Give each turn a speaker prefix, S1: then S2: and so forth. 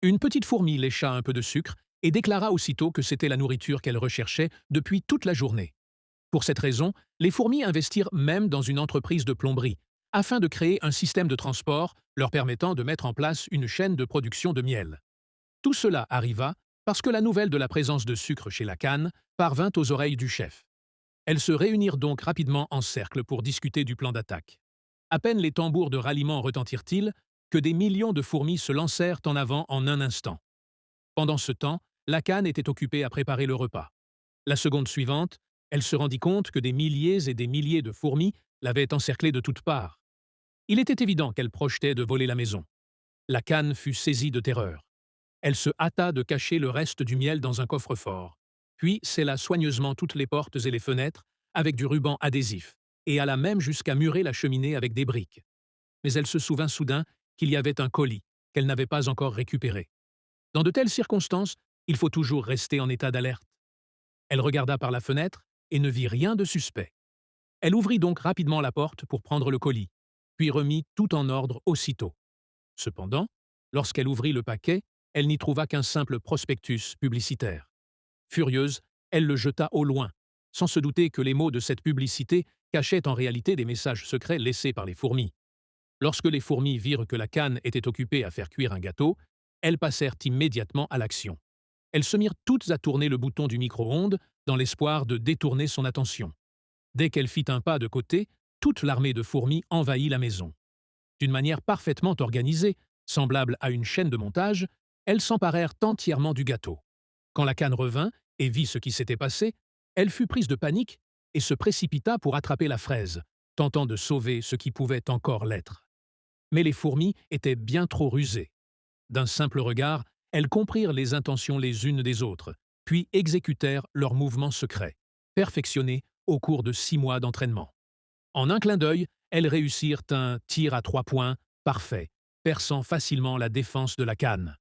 S1: Une petite fourmi lécha un peu de sucre et déclara aussitôt que c'était la nourriture qu'elle recherchait depuis toute la journée. Pour cette raison, les fourmis investirent même dans une entreprise de plomberie, afin de créer un système de transport leur permettant de mettre en place une chaîne de production de miel. Tout cela arriva parce que la nouvelle de la présence de sucre chez la canne parvint aux oreilles du chef. Elles se réunirent donc rapidement en cercle pour discuter du plan d'attaque. À peine les tambours de ralliement retentirent-ils que des millions de fourmis se lancèrent en avant en un instant. Pendant ce temps, la canne était occupée à préparer le repas. La seconde suivante, elle se rendit compte que des milliers et des milliers de fourmis l'avaient encerclée de toutes parts. Il était évident qu'elle projetait de voler la maison. La canne fut saisie de terreur. Elle se hâta de cacher le reste du miel dans un coffre-fort, puis scella soigneusement toutes les portes et les fenêtres avec du ruban adhésif, et alla même jusqu'à murer la cheminée avec des briques. Mais elle se souvint soudain qu'il y avait un colis qu'elle n'avait pas encore récupéré. Dans de telles circonstances, il faut toujours rester en état d'alerte. Elle regarda par la fenêtre et ne vit rien de suspect. Elle ouvrit donc rapidement la porte pour prendre le colis, puis remit tout en ordre aussitôt. Cependant, lorsqu'elle ouvrit le paquet, elle n'y trouva qu'un simple prospectus publicitaire. Furieuse, elle le jeta au loin, sans se douter que les mots de cette publicité cachaient en réalité des messages secrets laissés par les fourmis. Lorsque les fourmis virent que la canne était occupée à faire cuire un gâteau, elles passèrent immédiatement à l'action. Elles se mirent toutes à tourner le bouton du micro-ondes dans l'espoir de détourner son attention. Dès qu'elle fit un pas de côté, toute l'armée de fourmis envahit la maison. D'une manière parfaitement organisée, semblable à une chaîne de montage, elles s'emparèrent entièrement du gâteau. Quand la canne revint et vit ce qui s'était passé, elle fut prise de panique et se précipita pour attraper la fraise, tentant de sauver ce qui pouvait encore l'être. Mais les fourmis étaient bien trop rusées. D'un simple regard, elles comprirent les intentions les unes des autres, puis exécutèrent leurs mouvements secrets, perfectionnés au cours de 6 mois d'entraînement. En un clin d'œil, elles réussirent un tir à 3 points parfait, perçant facilement la défense de la canne.